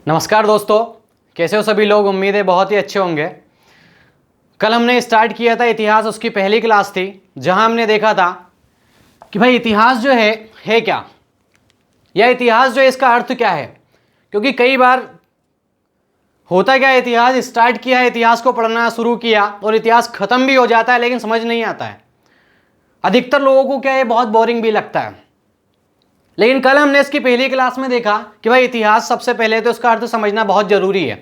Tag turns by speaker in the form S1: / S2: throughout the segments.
S1: नमस्कार दोस्तों, कैसे हो सभी लोग। उम्मीद है बहुत ही अच्छे होंगे। कल हमने स्टार्ट किया था इतिहास, उसकी पहली क्लास थी जहां हमने देखा था कि भाई इतिहास जो है क्या, या इतिहास जो है इसका अर्थ क्या है। क्योंकि कई बार होता क्या है, इतिहास स्टार्ट किया है, इतिहास को पढ़ना शुरू किया और इतिहास खत्म भी हो जाता है लेकिन समझ नहीं आता है। अधिकतर लोगों को क्या है, बहुत बोरिंग भी लगता है। लेकिन कल हमने इसकी पहली क्लास में देखा कि भाई इतिहास सबसे पहले तो इसका अर्थ समझना बहुत जरूरी है।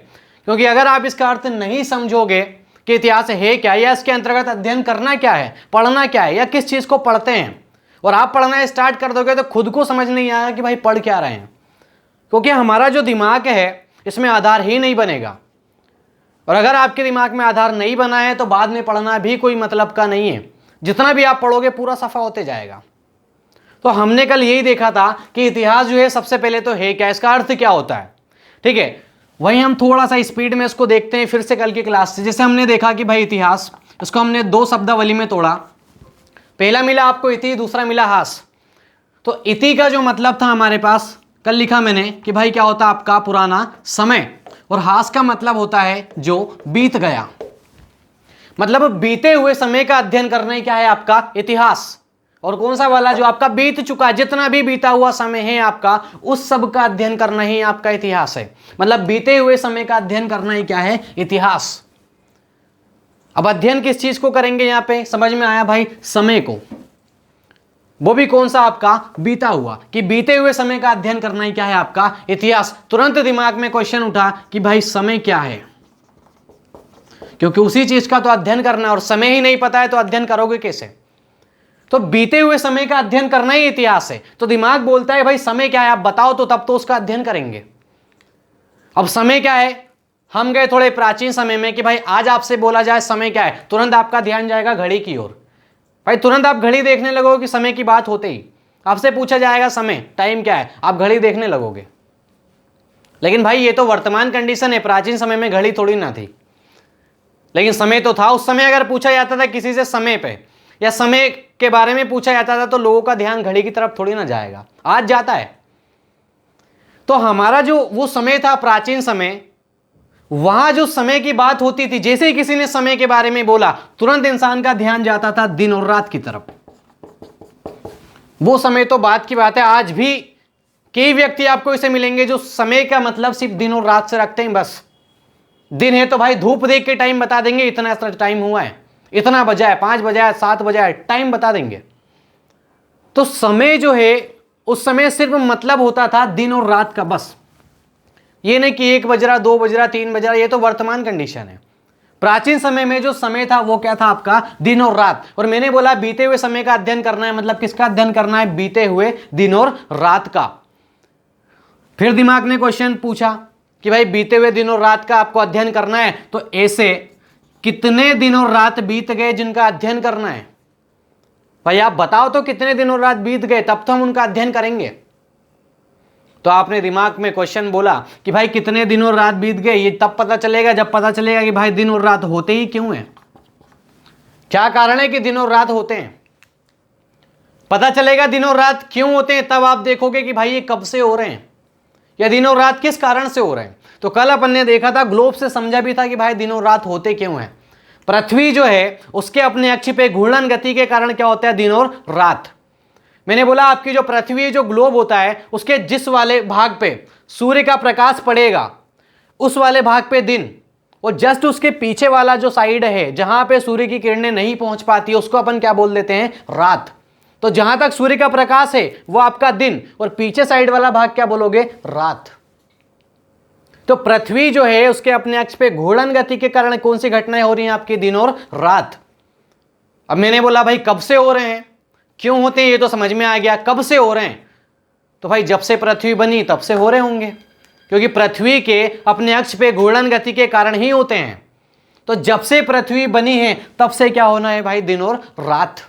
S1: क्योंकि अगर आप इसका अर्थ नहीं समझोगे कि इतिहास है क्या, या इसके अंतर्गत अध्ययन करना क्या है, पढ़ना क्या है, या किस चीज को पढ़ते हैं, और आप पढ़ना स्टार्ट कर दोगे तो खुद को समझ नहीं आएगा कि भाई पढ़ क्या रहे हैं। क्योंकि हमारा जो दिमाग है इसमें आधार ही नहीं बनेगा, और अगर आपके दिमाग में आधार नहीं बना है तो बाद में पढ़ना भी कोई मतलब का नहीं है। जितना भी आप पढ़ोगे पूरा सफा होते जाएगा। तो हमने कल यही देखा था कि इतिहास जो है सबसे पहले तो है क्या, इसका अर्थ क्या होता है। ठीक है, वही हम थोड़ा सा स्पीड में इसको देखते हैं फिर से कल की क्लास से। जैसे हमने देखा कि भाई इतिहास, इसको हमने दो शब्दावली में तोड़ा। पहला मिला आपको इति, दूसरा मिला हास। तो इति का जो मतलब था हमारे पास, कल लिखा मैंने कि भाई क्या होता है आपका पुराना समय, और हास का मतलब होता है जो बीत गया। मतलब बीते हुए समय का अध्ययन करना ही क्या है आपका इतिहास। और कौन सा वाला, जो आपका बीत चुका है, जितना भी बीता हुआ समय है आपका, उस सब का अध्ययन करना ही आपका इतिहास है। मतलब बीते हुए समय का अध्ययन करना ही क्या है, इतिहास। अब अध्ययन किस चीज को करेंगे यहां पे, समझ में आया भाई, समय को, वो भी कौन सा आपका बीता हुआ, कि बीते हुए समय का अध्ययन करना ही क्या है आपका इतिहास। तुरंत दिमाग में क्वेश्चन उठा कि भाई समय क्या है, क्योंकि उसी चीज का तो अध्ययन करना है, और समय ही नहीं पता है तो अध्ययन करोगे कैसे। तो बीते हुए समय का अध्ययन करना ही इतिहास है। तो दिमाग बोलता है भाई समय क्या है, आप बताओ तो तब तो उसका अध्ययन करेंगे। अब समय क्या है, हम गए थोड़े प्राचीन समय में कि भाई आज आपसे बोला जाए समय क्या है, तुरंत आपका ध्यान जाएगा घड़ी की ओर। भाई तुरंत आप घड़ी देखने लगोगे कि समय की बात होते ही आपसे पूछा जाएगा समय टाइम क्या है, आप घड़ी देखने लगोगे। लेकिन भाई ये तो वर्तमान कंडीशन है, प्राचीन समय में घड़ी थोड़ी ना थी, लेकिन समय तो था। उस समय अगर पूछा जाता था किसी से समय पे या समय के बारे में पूछा जाता था तो लोगों का ध्यान घड़ी की तरफ थोड़ी ना जाएगा, आज जाता है। तो हमारा जो वो समय था प्राचीन समय, वहां जो समय की बात होती थी, जैसे ही किसी ने समय के बारे में बोला तुरंत इंसान का ध्यान जाता था दिन और रात की तरफ। वो समय तो बात की बात है, आज भी कई व्यक्ति आपको इसे मिलेंगे जो समय का मतलब सिर्फ दिन और रात से रखते हैं। बस दिन है तो भाई धूप देख के टाइम बता देंगे, इतना टाइम हुआ है, इतना बजा है, 5 बजा है, 7 बजा है, टाइम बता देंगे। तो समय जो है उस समय सिर्फ मतलब होता था दिन और रात का, बस। ये नहीं कि 1 बज रहा, 2 बज रहा, 3 बज रहा, ये तो वर्तमान कंडीशन है। प्राचीन समय में जो समय था वो क्या था आपका दिन और रात। और मैंने बोला बीते हुए समय का अध्ययन करना है, मतलब किसका अध्ययन करना है, बीते हुए दिन और रात का। फिर दिमाग ने क्वेश्चन पूछा कि भाई बीते हुए दिन और रात का आपको अध्ययन करना है, तो ऐसे कितने दिन और रात बीत गए जिनका अध्ययन करना है। भाई आप बताओ तो कितने दिन और रात बीत गए, तब तो हम उनका अध्ययन करेंगे। तो आपने दिमाग में क्वेश्चन बोला कि भाई कितने दिन और रात बीत गए, ये तब पता चलेगा जब पता चलेगा कि भाई दिन और रात होते ही क्यों हैं, क्या कारण है कि दिन और रात होते हैं। पता चलेगा दिन और रात क्यों होते हैं, तब आप देखोगे कि भाई ये कब से हो रहे हैं, या दिन और रात किस कारण से हो रहे हैं। तो कल अपन ने देखा था, ग्लोब से समझा भी था कि भाई दिन और रात होते क्यों हैं। पृथ्वी जो है उसके अपने अक्ष पे घूर्णन गति के कारण क्या होता है, दिन और रात। मैंने बोला आपकी जो पृथ्वी जो ग्लोब होता है उसके जिस वाले भाग पे सूर्य का प्रकाश पड़ेगा उस वाले भाग पे दिन, और जस्ट उसके पीछे वाला जो साइड है जहां पे सूर्य की किरणें नहीं पहुंच पाती उसको अपन क्या बोल देते हैं, रात। तो जहां तक सूर्य का प्रकाश है वो आपका दिन, और पीछे साइड वाला भाग क्या बोलोगे, रात। तो पृथ्वी जो है उसके अपने अक्ष पे घूर्णन गति के कारण कौन सी घटनाएं हो रही हैं आपकी, दिन और रात। अब मैंने बोला भाई कब से हो रहे हैं, क्यों होते हैं, ये तो समझ में आ गया। कब से हो रहे हैं, तो भाई जब से पृथ्वी बनी तब से हो रहे होंगे, क्योंकि पृथ्वी के अपने अक्ष पे घूर्णन गति के कारण ही होते हैं। तो जब से पृथ्वी बनी है तब से क्या होना है भाई, दिन और रात।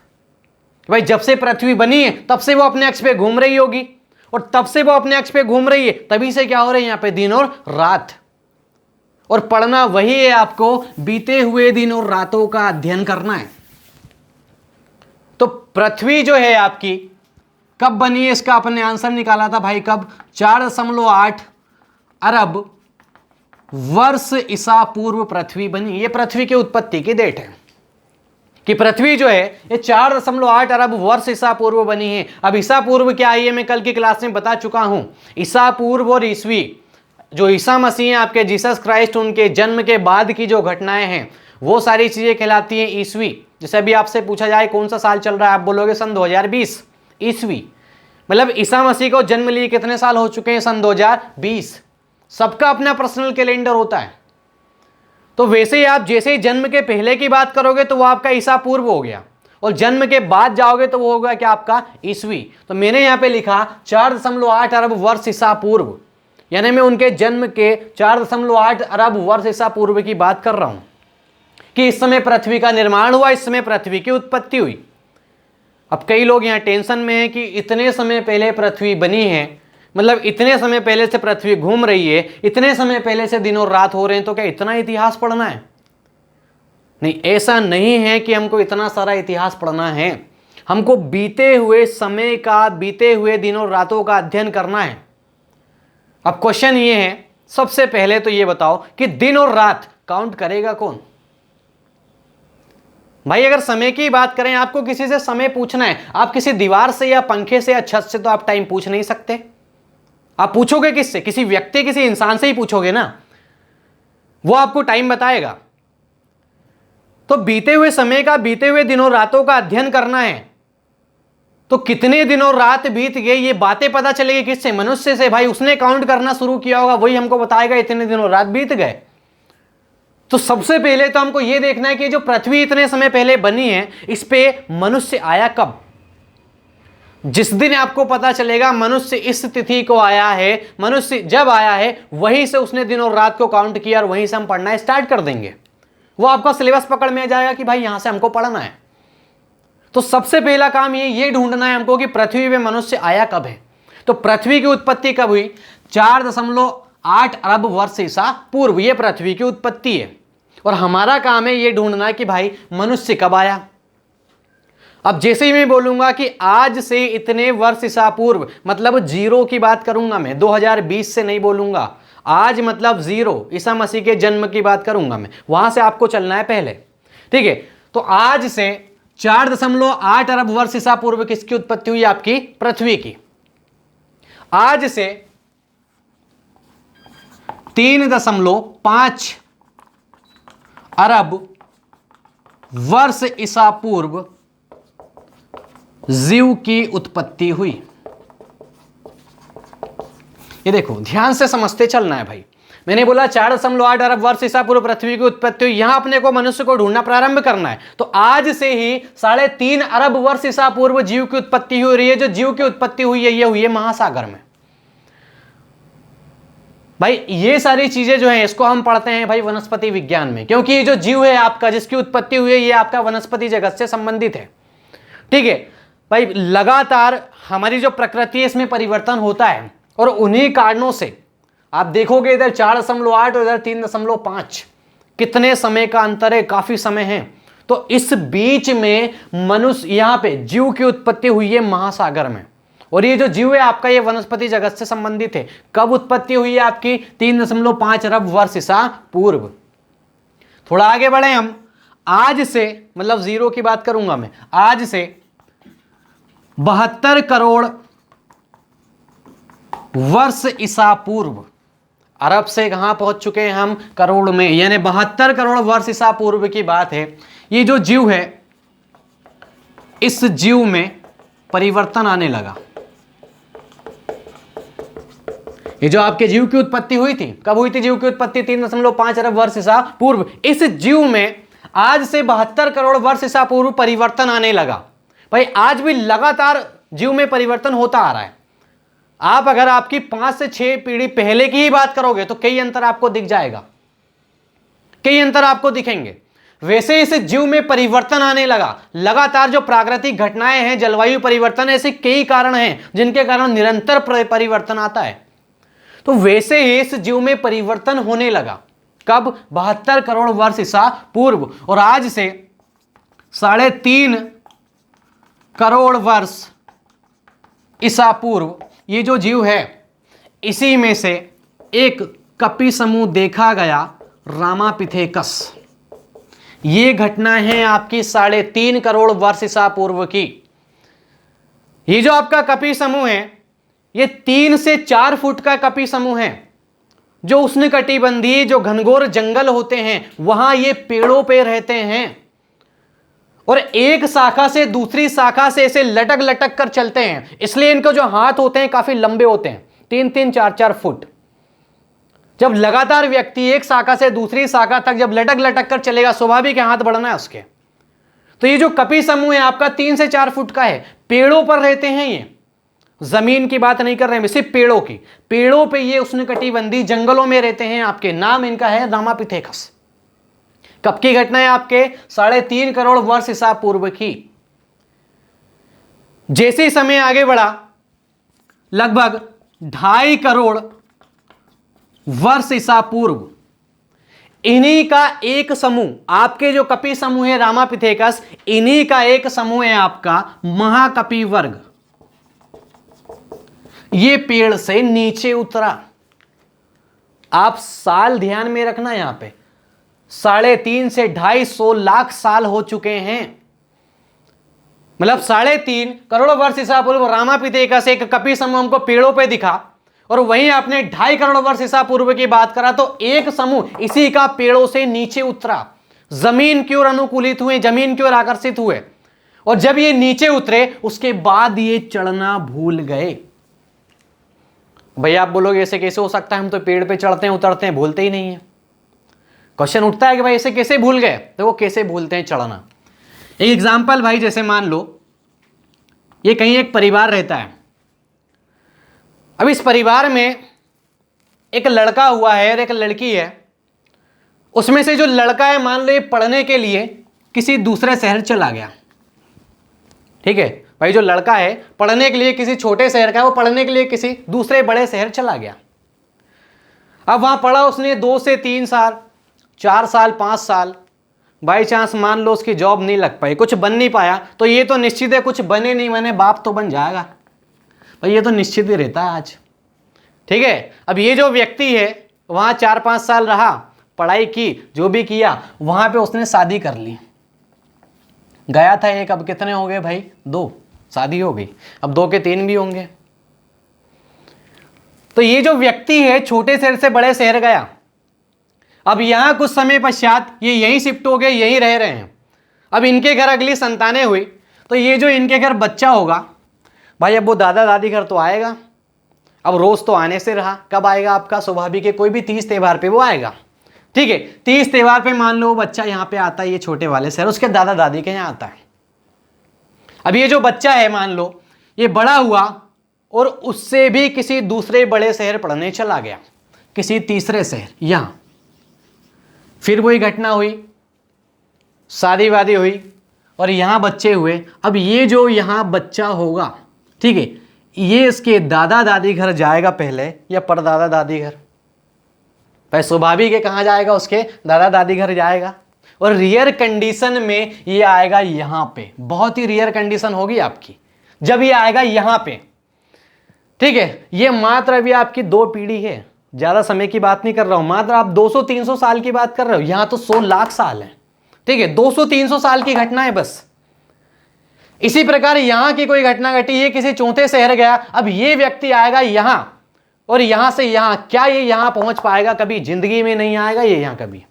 S1: भाई जब से पृथ्वी बनी है तब से वो अपने अक्ष पे घूम रही होगी, और तब से वो अपने अक्ष पे घूम रही है, तभी से क्या हो रहा है यहां पे, दिन और रात। और पढ़ना वही है, आपको बीते हुए दिन और रातों का अध्ययन करना है। तो पृथ्वी जो है आपकी कब बनी है, इसका अपने आंसर निकाला था भाई, कब, 4.8 अरब वर्ष ईसा पूर्व पृथ्वी बनी। ये पृथ्वी की उत्पत्ति की डेट है कि पृथ्वी जो है ये 4.8 अरब वर्ष ईसा पूर्व बनी है। अब ईसा पूर्व क्या है ये मैं कल की क्लास में बता चुका हूं। ईसा पूर्व और ईसवी, जो ईसा मसीह हैं आपके जीसस क्राइस्ट, उनके जन्म के बाद की जो घटनाएं हैं वो सारी चीजें कहलाती हैं ईसवी। जैसे अभी आपसे पूछा जाए कौन सा साल चल रहा है, आप बोलोगे सन 2020 ईसवी। मतलब ईसा मसीह को जन्म लिए कितने साल हो चुके हैं? सन 2020। सबका अपना पर्सनल कैलेंडर होता है। तो वैसे ही आप जैसे ही जन्म के पहले की बात करोगे तो वो आपका ईसा पूर्व हो गया, और जन्म के बाद जाओगे तो वो होगा क्या आपका ईसवी। तो मैंने यहाँ पे लिखा 4.8 अरब वर्ष ईसा पूर्व, यानी मैं उनके जन्म के 4.8 अरब वर्ष ईसा पूर्व की बात कर रहा हूं कि इस समय पृथ्वी का निर्माण हुआ, इस समय पृथ्वी की उत्पत्ति हुई। अब कई लोग यहाँ टेंशन में हैं कि इतने समय पहले पृथ्वी बनी है, मतलब इतने समय पहले से पृथ्वी घूम रही है, इतने समय पहले से दिन और रात हो रहे हैं, तो क्या इतना इतिहास पढ़ना है? नहीं, ऐसा नहीं है कि हमको इतना सारा इतिहास पढ़ना है। हमको बीते हुए समय का, बीते हुए दिन और रातों का अध्ययन करना है। अब क्वेश्चन ये है, सबसे पहले तो ये बताओ कि दिन और रात काउंट करेगा कौन? भाई अगर समय की बात करें, आपको किसी से समय पूछना है, आप किसी दीवार से या पंखे से या छत से तो आप टाइम पूछ नहीं सकते। आप पूछोगे किससे? किसी व्यक्ति, किसी इंसान से ही पूछोगे ना, वो आपको टाइम बताएगा। तो बीते हुए समय का, बीते हुए दिनों रातों का अध्ययन करना है, तो कितने दिनों रात बीत गए ये बातें पता चलेगी किससे? मनुष्य से। भाई उसने काउंट करना शुरू किया होगा, वही हमको बताएगा इतने दिनों रात बीत गए। तो सबसे पहले तो हमको यह देखना है कि जो पृथ्वी इतने समय पहले बनी है, इस पे मनुष्य आया कब। जिस दिन आपको पता चलेगा मनुष्य इस तिथि को आया है, मनुष्य जब आया है, वहीं से उसने दिन और रात को काउंट किया और वहीं से हम पढ़ना स्टार्ट कर देंगे। वो आपका सिलेबस पकड़ में आ जाएगा कि भाई यहां से हमको पढ़ना है। तो सबसे पहला काम ये ढूंढना है हमको कि पृथ्वी पे मनुष्य आया कब है। तो पृथ्वी की उत्पत्ति कब हुई? 4.8 अरब वर्ष ईसा पूर्व, ये पृथ्वी की उत्पत्ति है। और हमारा काम है ये ढूंढना कि भाई मनुष्य कब आया। अब जैसे ही मैं बोलूंगा कि आज से इतने वर्ष ईसा पूर्व, मतलब जीरो की बात करूंगा मैं, 2020 से नहीं बोलूंगा। आज मतलब जीरो, ईसा मसीह के जन्म की बात करूंगा मैं, वहां से आपको चलना है पहले, ठीक है। तो आज से 4.8 अरब वर्ष ईसा पूर्व किसकी उत्पत्ति हुई? आपकी पृथ्वी की। आज से 3.5 अरब वर्ष ईसा पूर्व जीव की उत्पत्ति हुई। ये देखो, ध्यान से समझते चलना है भाई। मैंने बोला 4.8 अरब वर्ष ईसा पूर्व पृथ्वी की उत्पत्ति हुई। यहां अपने को मनुष्य को ढूंढना प्रारंभ करना है। तो आज से ही 3.5 अरब वर्ष ईसा पूर्व जीव की उत्पत्ति हो रही है। जो जीव की उत्पत्ति हुई है ये हुई है महासागर में। भाई ये सारी चीजें जो है इसको हम पढ़ते हैं भाई वनस्पति विज्ञान में, क्योंकि ये जो जीव है आपका, जिसकी उत्पत्ति हुई है, ये आपका वनस्पति जगत से संबंधित है, ठीक है भाई। लगातार हमारी जो प्रकृति है इसमें परिवर्तन होता है, और उन्हीं कारणों से आप देखोगे इधर 4.8 और इधर 3.5, कितने समय का अंतर है, काफी समय है। तो इस बीच में मनुष्य, यहां पे जीव की उत्पत्ति हुई है महासागर में। और ये जो जीव है आपका, ये वनस्पति जगत से संबंधित है। कब उत्पत्ति हुई है आपकी? 3.5 अरब वर्ष ईसा पूर्व। थोड़ा आगे बढ़े हम। आज से, मतलब जीरो की बात करूंगा मैं, आज से 72 करोड़ वर्ष ईसा पूर्व, अरब से कहां पहुंच चुके हैं हम? करोड़ में, यानी 72 करोड़ वर्ष ईसा पूर्व की बात है। ये जो जीव है, इस जीव में परिवर्तन आने लगा। ये जो आपके जीव की उत्पत्ति हुई थी, कब हुई थी जीव की उत्पत्ति? 3.5 अरब वर्ष ईसा पूर्व। इस जीव में आज से 72 करोड़ वर्ष ईसा पूर्व परिवर्तन आने लगा। भाई आज भी लगातार जीव में परिवर्तन होता आ रहा है। आप अगर आपकी 5 से 6 पीढ़ी पहले की ही बात करोगे तो कई अंतर आपको दिख जाएगा, कई अंतर आपको दिखेंगे। वैसे इस जीव में परिवर्तन आने लगा। लगातार जो प्राकृतिक घटनाएं हैं, जलवायु परिवर्तन, ऐसे कई कारण हैं जिनके कारण निरंतर परिवर्तन आता है। तो वैसे ही इस जीव में परिवर्तन होने लगा। कब? 72 करोड़ वर्ष ईसा पूर्व। और आज से 3.5 करोड़ वर्ष ईसा पूर्व ये जो जीव है, इसी में से एक कपि समूह देखा गया रामापिथेकस। ये घटना है आपकी 3.5 करोड़ वर्ष ईसा पूर्व की। ये जो आपका कपि समूह है ये 3 से 4 फुट का कपि समूह है, जो उष्णकटिबंधीय जो घनघोर जंगल होते हैं वहां ये पेड़ों पे रहते हैं और एक शाखा से दूसरी शाखा से ऐसे लटक लटक कर चलते हैं, इसलिए इनको जो हाथ होते हैं काफी लंबे होते हैं, 3-3, 4-4 फुट। जब लगातार व्यक्ति एक शाखा से दूसरी शाखा तक जब लटक लटक कर चलेगा, स्वाभाविक है हाथ बढ़ना है उसके। तो ये जो कपि समूह है आपका 3 से 4 फुट का है, पेड़ों पर रहते हैं, ये जमीन की बात नहीं कर रहे हैं, सिर्फ पेड़ों की। पेड़ों पे ये उष्णकटिबंधीय जंगलों में रहते हैं आपके। नाम इनका है रामापिथेकस। कब की घटना है आपके 3.5 करोड़ वर्ष ईसा पूर्व की। जैसे समय आगे बढ़ा, लगभग 2.5 करोड़ वर्ष ईसा पूर्व, इन्हीं का एक समूह, आपके जो कपि समूह है रामापिथेकस, इन्हीं का एक समूह है आपका महाकपि वर्ग। ये पेड़ से नीचे उतरा। आप साल ध्यान में रखना, यहां पे 3.5 से 250 लाख साल हो चुके हैं। मतलब 3.5 करोड़ वर्ष ईसा पूर्व रामापिथेकस एक कपि समूह हमको पेड़ों पे दिखा, और वहीं आपने 2.5 करोड़ वर्ष ईसा पूर्व की बात करा तो एक समूह इसी का पेड़ों से नीचे उतरा, जमीन की ओर अनुकूलित हुए, जमीन की ओर आकर्षित हुए, और जब ये नीचे उतरे उसके बाद ये चढ़ना भूल गए। भैया आप बोलोगे ऐसे कैसे हो सकता है, हम तो पेड़ पे चढ़ते हैं उतरते हैं, भूलते ही नहीं है। क्वेश्चन उठता है कि भाई ऐसे कैसे भूल गए, तो वो कैसे भूलते हैं चढ़ना। एक एग्जांपल भाई, जैसे मान लो ये कहीं एक परिवार रहता है। अब इस परिवार में एक लड़का हुआ है और एक लड़की है। उसमें से जो लड़का है मान लो ये पढ़ने के लिए किसी दूसरे शहर चला गया। ठीक है भाई, जो लड़का है पढ़ने के लिए किसी छोटे शहर का है, वो पढ़ने के लिए किसी दूसरे बड़े शहर चला गया। अब वहां पढ़ा उसने 2 से 3 साल, 4 साल, 5 साल, बाई चांस मान लो उसकी जॉब नहीं लग पाई, कुछ बन नहीं पाया, तो ये तो निश्चित है कुछ बने नहीं बने बाप तो बन जाएगा भाई, ये तो निश्चित ही रहता है आज। ठीक है, अब ये जो व्यक्ति है वहां 4-5 साल रहा, पढ़ाई की, जो भी किया, वहां पे उसने शादी कर ली। गया था एक, अब कितने हो गए भाई, 2, शादी हो गई, अब 2 के 3 भी होंगे। तो ये जो व्यक्ति है छोटे शहर से बड़े शहर गया। अब यहां कुछ समय पश्चात ये यहीं शिफ्ट हो गए, यहीं रह रहे हैं। अब इनके घर अगली संतानें हुई, तो ये जो इनके घर बच्चा होगा भाई, अब वो दादा दादी घर तो आएगा। अब रोज तो आने से रहा, कब आएगा आपका, स्वाभाविक है कोई भी 30 त्यौहार पे वो आएगा। ठीक है, 30 त्यौहार पे मान लो बच्चा यहाँ पे आता है, ये छोटे वाले शहर, उसके दादा दादी के यहाँ आता है। अब ये जो बच्चा है मान लो ये बड़ा हुआ और उससे भी किसी दूसरे बड़े शहर पढ़ने चला गया, किसी तीसरे शहर। यहां फिर वही घटना हुई, शादी वादी हुई और यहां बच्चे हुए। अब ये जो यहां बच्चा होगा, ठीक है, ये इसके दादा दादी घर जाएगा पहले या परदादा दादी घर? भाई स्वाभाविक है कहां जाएगा, उसके दादा दादी घर जाएगा। और रियर कंडीशन में ये आएगा यहां पे, बहुत ही रियर कंडीशन होगी आपकी जब ये आएगा यहां पे। ठीक है, ये मात्र अभी आपकी 2 पीढ़ी है, ज्यादा समय की बात नहीं कर रहा हूं, मात्र आप 200-300 साल की बात कर रहे हो, यहां तो 100 लाख साल है। ठीक है, 200-300 साल की घटना है बस। इसी प्रकार यहां की कोई घटना घटी, ये किसी चौथे शहर गया, अब ये व्यक्ति आएगा यहां, और यहां से यहां, क्या ये यहां पहुंच पाएगा? कभी जिंदगी में नहीं आएगा ये यहां, कभी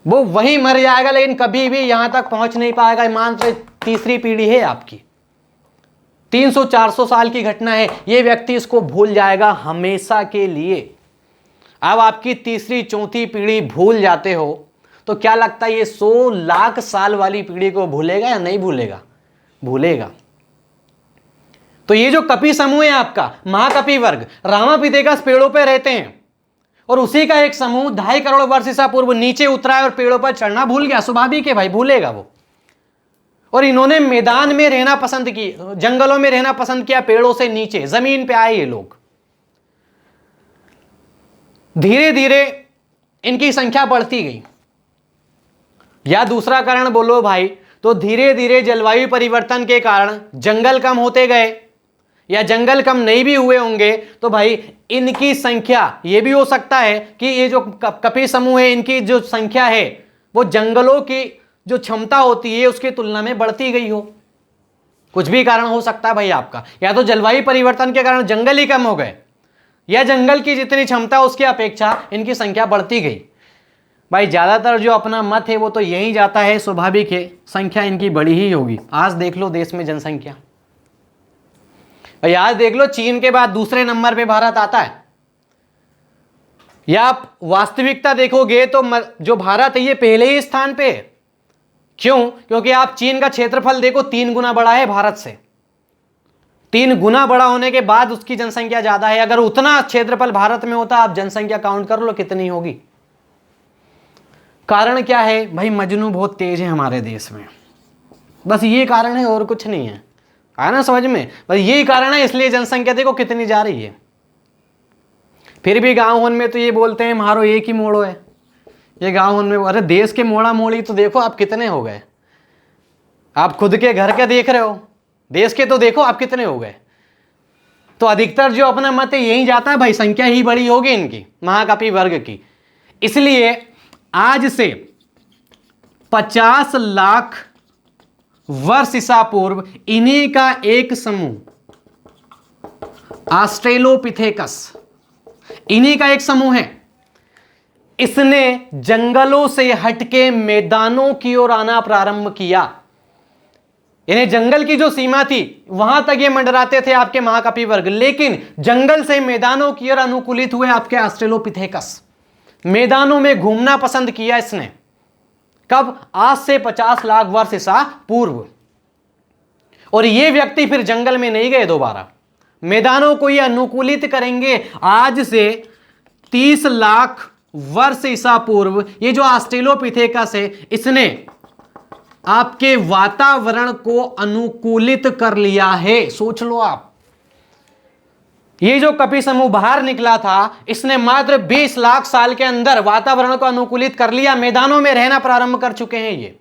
S1: वो वहीं मर जाएगा, लेकिन कभी भी यहां तक पहुंच नहीं पाएगा। मात्र तीसरी पीढ़ी है आपकी, 300-400 साल की घटना है, ये व्यक्ति इसको भूल जाएगा हमेशा के लिए। अब आपकी तीसरी चौथी पीढ़ी भूल जाते हो तो क्या लगता है ये 100 लाख साल वाली पीढ़ी को भूलेगा या नहीं भूलेगा? भूलेगा। तो ये जो कपि समूह है आपका महाकपि वर्ग, रामापिथेकस पेड़ों पे रहते हैं, और उसी का एक समूह 2.5 करोड़ वर्ष ईसा पूर्व नीचे उतरा है और पेड़ों पर चढ़ना भूल गया। स्वाभाविक है भाई, भूलेगा वो। और इन्होंने मैदान में रहना पसंद की, जंगलों में रहना पसंद किया, पेड़ों से नीचे जमीन पे आए ये लोग। धीरे धीरे इनकी संख्या बढ़ती गई, या दूसरा कारण बोलो भाई तो धीरे धीरे जलवायु परिवर्तन के कारण जंगल कम होते गए, या जंगल कम नहीं भी हुए होंगे तो भाई इनकी संख्या, ये भी हो सकता है कि ये जो कपी समूह है इनकी जो संख्या है वो जंगलों की जो क्षमता होती है उसकी तुलना में बढ़ती गई हो। कुछ भी कारण हो सकता है भाई आपका, या तो जलवायु परिवर्तन के कारण जंगल ही कम हो गए, या जंगल की जितनी क्षमता उसकी अपेक्षा इनकी संख्या बढ़ती गई। भाई ज्यादातर जो अपना मत है वो तो यही जाता है, स्वाभाविक है संख्या इनकी बड़ी ही होगी। आज देख लो देश में जनसंख्या, भाई आज देख लो चीन के बाद दूसरे नंबर पे भारत आता है। या आप वास्तविकता देखोगे तो जो भारत है ये पहले ही स्थान पे है। क्यों? क्योंकि आप चीन का क्षेत्रफल देखो 3 गुना बड़ा है भारत से, 3 गुना बड़ा होने के बाद उसकी जनसंख्या ज्यादा है। अगर उतना क्षेत्रफल भारत में होता, आप जनसंख्या काउंट कर लो कितनी होगी। कारण क्या है भाई? मजनू बहुत तेज है हमारे देश में, बस ये कारण है और कुछ नहीं है। आया ना समझ में? बस यही कारण है, इसलिए जनसंख्या देखो कितनी जा रही है। फिर भी गांव में तो ये बोलते हैं मारो एक ही मोड़ो है। ये गांव में, अरे देश के मोड़ा मोड़ी तो देखो आप कितने हो गए। आप खुद के घर के देख रहे हो, देश के तो देखो आप कितने हो गए। तो अधिकतर जो अपना मत है यही जाता है भाई, संख्या ही बड़ी होगी इनकी, महाकपि वर्ग की। इसलिए आज से 50 लाख वर्ष ईसा पूर्व इन्हीं का एक समूह ऑस्ट्रेलोपिथेकस, इन्हीं का एक समूह है। इसने जंगलों से हटके मैदानों की ओर आना प्रारंभ किया। यानी जंगल की जो सीमा थी वहां तक ये मंडराते थे आपके महाकपि वर्ग, लेकिन जंगल से मैदानों की ओर अनुकूलित हुए आपके ऑस्ट्रेलोपिथेकस। मैदानों में घूमना पसंद किया इसने। कब? आज से 50 लाख वर्ष ईसा पूर्व। और ये व्यक्ति फिर जंगल में नहीं गए दोबारा, मैदानों को ये अनुकूलित करेंगे। आज से 30 लाख वर्ष ईसा पूर्व ये जो ऑस्ट्रेलोपिथेकस है इसने आपके वातावरण को अनुकूलित कर लिया है। सोच लो आप, ये जो कपि समूह बाहर निकला था इसने मात्र 20 लाख साल के अंदर वातावरण को अनुकूलित कर लिया, मैदानों में रहना प्रारंभ कर चुके हैं ये।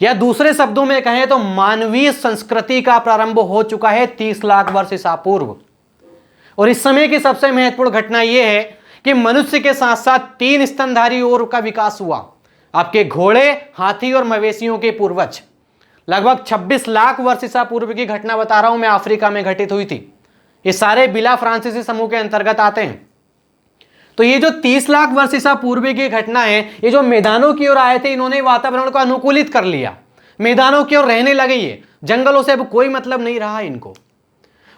S1: या दूसरे शब्दों में कहें तो मानवीय संस्कृति का प्रारंभ हो चुका है 30 लाख वर्ष ईसा पूर्व। और इस समय की सबसे महत्वपूर्ण घटना यह है कि मनुष्य के साथ साथ 3 स्तनधारी और का विकास हुआ। आपके घोड़े, हाथी और मवेशियों के पूर्वज। लगभग 26 लाख वर्ष ईसा पूर्व की घटना बता रहा हूं मैं, अफ्रीका में घटित हुई थी। ये सारे बिला फ्रांसीसी समूह के अंतर्गत आते हैं। तो ये जो 30 लाख वर्ष ईसा पूर्व की घटना है, ये जो मैदानों की ओर आए थे इन्होंने वातावरण को अनुकूलित कर लिया, मैदानों की ओर रहने लगे। ये जंगलों से अब कोई मतलब नहीं रहा इनको।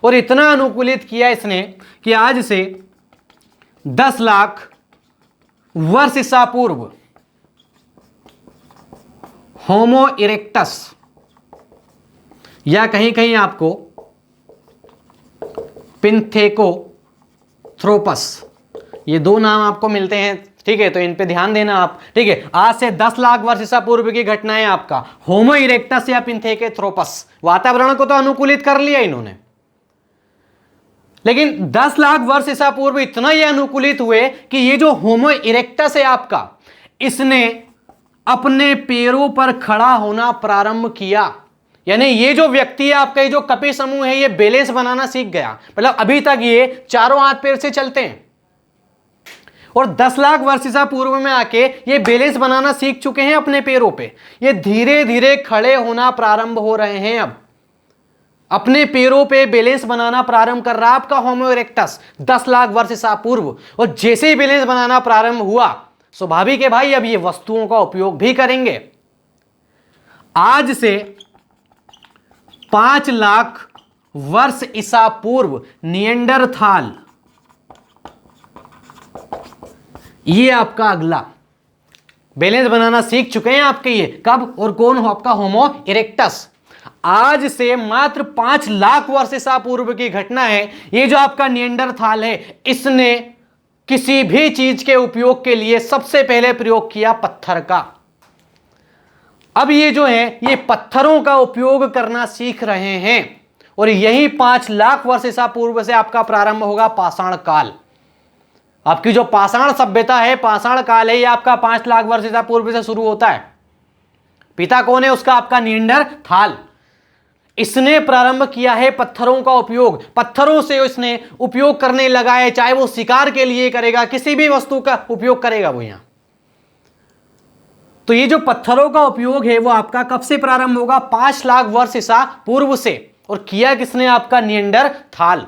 S1: और इतना अनुकूलित किया इसने कि आज से 10 लाख वर्ष ईसा पूर्व होमो इरेक्टस, या कहीं कहीं आपको पिंथेकोथ्रोपस, ये 2 नाम आपको मिलते हैं, ठीक है? तो इन पे ध्यान देना आप, ठीक है? आज से 10 लाख वर्ष ईसा पूर्व की घटना है आपका होमो इरेक्टस या पिंथेकोथ्रोपस। वातावरण को तो अनुकूलित कर लिया इन्होंने, लेकिन 10 लाख वर्ष ईसा पूर्व इतना ये अनुकूलित हुए कि ये जो होमो इरेक्टस है आपका, इसने अपने पैरों पर खड़ा होना प्रारंभ किया। यानी ये जो व्यक्ति है आपका, ये जो कपि समूह है, ये बैलेंस बनाना सीख गया। मतलब अभी तक ये चारों हाथ पैर से चलते हैं और 10 लाख वर्ष ईसा पूर्व में आके ये बैलेंस बनाना सीख चुके हैं अपने पैरों पे। ये धीरे धीरे खड़े होना प्रारंभ हो रहे हैं, अब अपने पैरों पे बैलेंस बनाना प्रारंभ कर रहा है आपका होमो इरेक्टस 10 लाख वर्ष ईसा पूर्व। और जैसे ही बैलेंस बनाना प्रारंभ हुआ, स्वाभाविक है भाई अब ये वस्तुओं का उपयोग भी करेंगे। आज से 5 लाख वर्ष ईसा पूर्व निएंडरथाल, ये आपका अगला बैलेंस बनाना सीख चुके हैं आपके। ये कब और कौन हो? आपका होमो इरेक्टस। आज से मात्र 5 लाख वर्ष ईसा पूर्व की घटना है। ये जो आपका निएंडरथाल है, इसने किसी भी चीज के उपयोग के लिए सबसे पहले प्रयोग किया पत्थर का। अब ये जो है ये पत्थरों का उपयोग करना सीख रहे हैं और यही 5 लाख वर्ष ईसा पूर्व से आपका प्रारंभ होगा पाषाण काल। आपकी जो पाषाण सभ्यता है, पाषाण काल है, ये आपका 5 लाख वर्ष ईसा पूर्व से शुरू होता है। पिता कौन है उसका? आपका निएंडरथाल। इसने प्रारंभ किया है पत्थरों का उपयोग, पत्थरों से इसने उपयोग करने लगा है, चाहे वो शिकार के लिए करेगा, किसी भी वस्तु का उपयोग करेगा वो यहां। तो ये जो पत्थरों का उपयोग है वो आपका कब से प्रारंभ होगा? 5 लाख वर्ष ईसा पूर्व से। और किया किसने? आपका निएंडरथाल,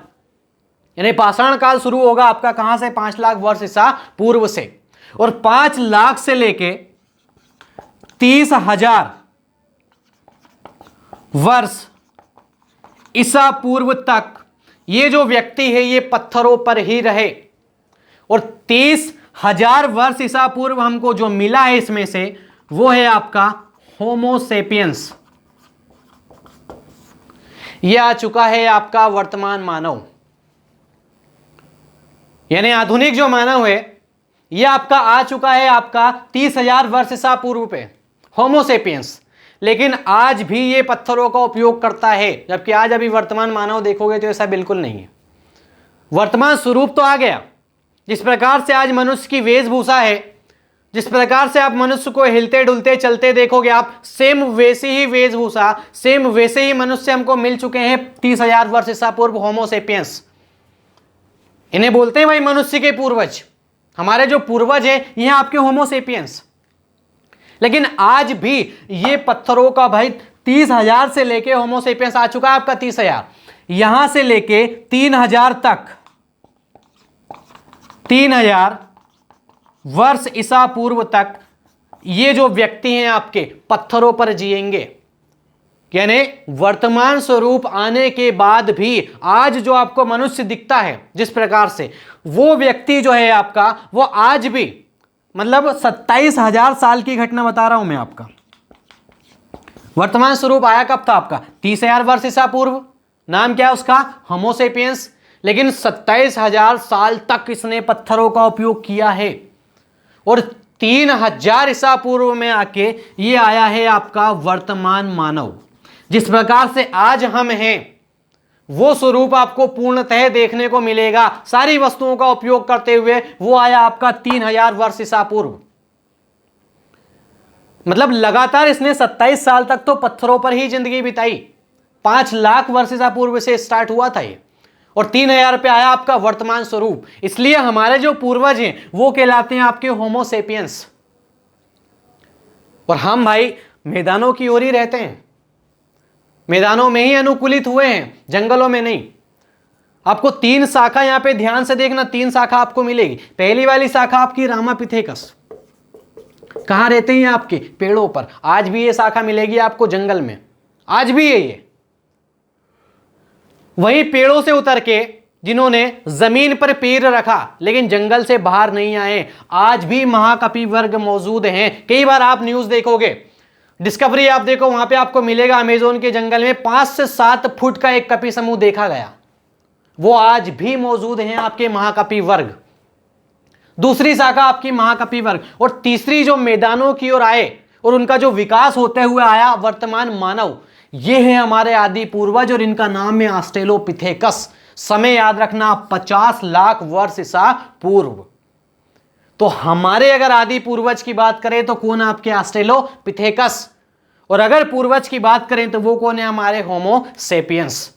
S1: यानी पाषाण काल शुरू होगा आपका कहां से? 5 लाख वर्ष ईसा पूर्व से। और 5 लाख से लेके 30,000 वर्ष ईसा पूर्व तक ये जो व्यक्ति है ये पत्थरों पर ही रहे। और 30,000 वर्ष ईसा पूर्व हमको जो मिला है इसमें से वो है आपका होमोसेपियंस। यह आ चुका है आपका वर्तमान मानव, यानी आधुनिक जो मानव है यह आपका आ चुका है आपका 30,000 वर्ष ईसा पूर्व पे, होमोसेपियंस। लेकिन आज भी ये पत्थरों का उपयोग करता है, जबकि आज अभी वर्तमान मानव देखोगे तो ऐसा बिल्कुल नहीं है। वर्तमान स्वरूप तो आ गया। जिस प्रकार से आज मनुष्य की वेशभूषा है, जिस प्रकार से आप मनुष्य को हिलते डुलते चलते देखोगे आप, सेम वैसी ही वेशभूषा, सेम वैसे ही मनुष्य हमको मिल चुके हैं 30,000 वर्ष ईसा पूर्व, होमोसेपियंस। इन्हें बोलते हैं भाई मनुष्य के पूर्वज। हमारे जो पूर्वज है ये आपके होमोसेपियंस। लेकिन आज भी ये पत्थरों का भाई 30,000 से लेके होमोसेपियंस आ चुका है आपका 30,000, यहां से लेके 3,000 तक, 3,000 वर्ष ईसा पूर्व तक ये जो व्यक्ति हैं आपके पत्थरों पर जिएंगे। यानी वर्तमान स्वरूप आने के बाद भी आज जो आपको मनुष्य दिखता है जिस प्रकार से, वो व्यक्ति जो है आपका वो आज भी, मतलब 27,000 साल की घटना बता रहा हूं मैं आपका। वर्तमान स्वरूप आया कब था आपका? 30,000 वर्ष ईसा पूर्व। नाम क्या है उसका? होमोसेपियंस। लेकिन 27,000 साल तक इसने पत्थरों का उपयोग किया है। और 3,000 ईसा पूर्व में आके ये आया है आपका वर्तमान मानव। जिस प्रकार से आज हम हैं वो स्वरूप आपको पूर्णतः देखने को मिलेगा सारी वस्तुओं का उपयोग करते हुए, वो आया आपका 3,000 वर्ष ईसा पूर्व। मतलब लगातार इसने 27 साल तक तो पत्थरों पर ही जिंदगी बिताई। 5 लाख वर्ष ईसा पूर्व से स्टार्ट हुआ था ये, और 3,000 पे आया आपका वर्तमान स्वरूप। इसलिए हमारे जो पूर्वज हैं वो कहलाते हैं आपके होमोसेपियंस। और हम भाई मैदानों की ओर ही रहते हैं, मैदानों में ही अनुकूलित हुए हैं, जंगलों में नहीं। आपको 3 शाखा यहां पे ध्यान से देखना, 3 शाखा आपको मिलेगी। पहली वाली शाखा आपकी रामापिथेकस, कहां रहते हैं आपके? पेड़ों पर। आज भी ये शाखा मिलेगी आपको जंगल में, आज भी है ये। वही पेड़ों से उतर के जिन्होंने जमीन पर पैर रखा लेकिन जंगल से बाहर नहीं आए, आज भी महाकपि वर्ग मौजूद हैं। कई बार आप न्यूज देखोगे, डिस्कवरी आप देखो, वहां पे आपको मिलेगा अमेज़न के जंगल में 5 से 7 फुट का एक कपि समूह देखा गया। वो आज भी मौजूद हैं आपके महाकपि वर्ग। दूसरी शाखा आपकी महाकपि वर्ग। और तीसरी जो मैदानों की ओर आए और उनका जो विकास होते हुए आया वर्तमान मानव, ये है हमारे आदि पूर्वज, और इनका नाम है ऑस्ट्रेलोपिथेकस। समय याद रखना, 50 लाख वर्ष ईसा पूर्व। तो हमारे अगर आदि पूर्वज की बात करें तो कौन है आपके? ऑस्ट्रेलोपिथेकस। और अगर पूर्वज की बात करें तो वो कौन है? हमारे होमोसेपियंस।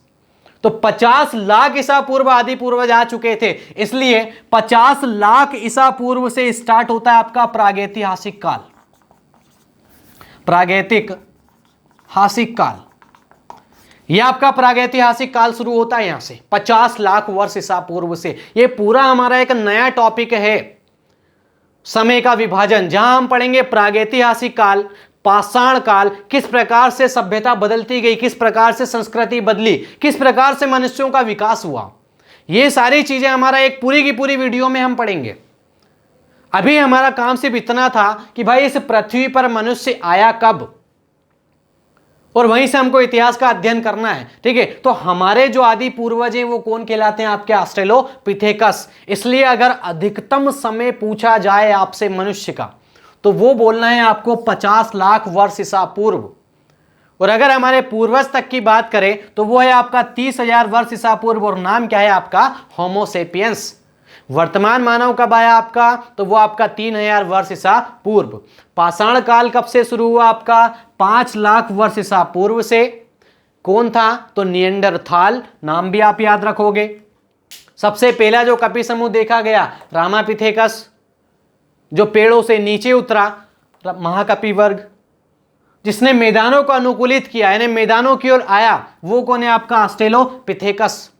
S1: तो 50 लाख ईसा पूर्व आदि पूर्वज आ चुके थे। इसलिए 50 लाख ईसा पूर्व से स्टार्ट होता है आपका प्रागैतिहासिक काल। प्रागैतिहासिक काल, यह आपका प्रागैतिहासिक काल शुरू होता है यहां से 50 लाख वर्ष ईसा पूर्व से। यह पूरा हमारा एक नया टॉपिक है, समय का विभाजन, जहां हम पढ़ेंगे प्रागैतिहासिक काल, पाषाण काल, किस प्रकार से सभ्यता बदलती गई, किस प्रकार से संस्कृति बदली, किस प्रकार से मनुष्यों का विकास हुआ। ये सारी चीजें हमारा एक पूरी की पूरी वीडियो में हम पढ़ेंगे। अभी हमारा काम सिर्फ इतना था कि भाई इस पृथ्वी पर मनुष्य आया कब, और वहीं से हमको इतिहास का अध्ययन करना है। ठीक है, तो हमारे जो आदि पूर्वज हैं वो कौन कहलाते हैं? आपके ऑस्ट्रेलोपिथेकस। इसलिए अगर अधिकतम समय पूछा जाए आपसे मनुष्य का तो वो बोलना है आपको 50 लाख वर्ष ईसा पूर्व। और अगर हमारे पूर्वज तक की बात करें तो वो है आपका 30,000 वर्ष ईसा पूर्व, और नाम क्या है आपका? होमोसेपियंस। वर्तमान मानव कब आया आपका? तो वो आपका 3,000 वर्ष ईसा पूर्व। पाषाण काल कब से शुरू हुआ आपका? 5 लाख वर्ष ईसा पूर्व से। कौन था? तो निएंडरथाल, नाम भी आप याद रखोगे। सबसे पहला जो कपि समूह देखा गया रामापिथेकस, जो पेड़ों से नीचे उतरा, महाकपि वर्ग। जिसने मैदानों को अनुकूलित किया यानी मैदानों की ओर आया, वो कौन है आपका? ऑस्ट्रेलोपिथेकस।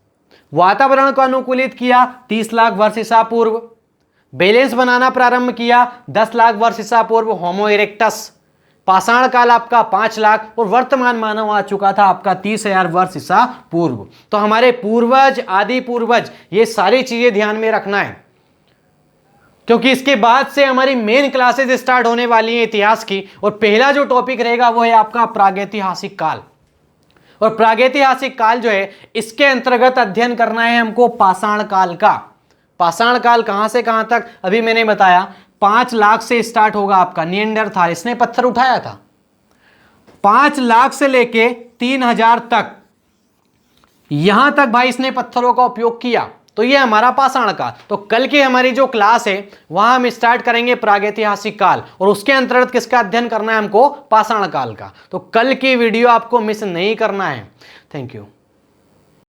S1: वातावरण को अनुकूलित किया 30 लाख वर्ष ईसा पूर्व। बैलेंस बनाना प्रारंभ किया 10 लाख वर्ष ईसा पूर्व, होमो इरेक्टस। पाषाण काल आपका 5 लाख, और वर्तमान मानव आ चुका था आपका 30,000 वर्ष ईसा पूर्व। तो हमारे पूर्वज, आदि पूर्वज, ये सारी चीजें ध्यान में रखना है, क्योंकि इसके बाद से हमारी मेन क्लासेस स्टार्ट होने वाली हैं इतिहास की। और पहला जो टॉपिक रहेगा वो है आपका प्रागैतिहासिक काल। और प्रागैतिहासिक काल जो है, इसके अंतर्गत अध्ययन करना है हमको पाषाण काल का। पाषाण काल कहां से कहां तक? अभी मैंने बताया 5 लाख से स्टार्ट होगा आपका निएंडरथाल, इसने पत्थर उठाया था। 5 लाख से लेके 3000 तक, यहां तक भाई इसने पत्थरों का उपयोग किया। तो ये हमारा पाषाण काल। तो कल की हमारी जो क्लास है वहां हम स्टार्ट करेंगे प्रागैतिहासिक काल, और उसके अंतर्गत किसका अध्ययन करना है हमको? पाषाण काल का। तो कल की वीडियो आपको मिस नहीं करना है। Thank you.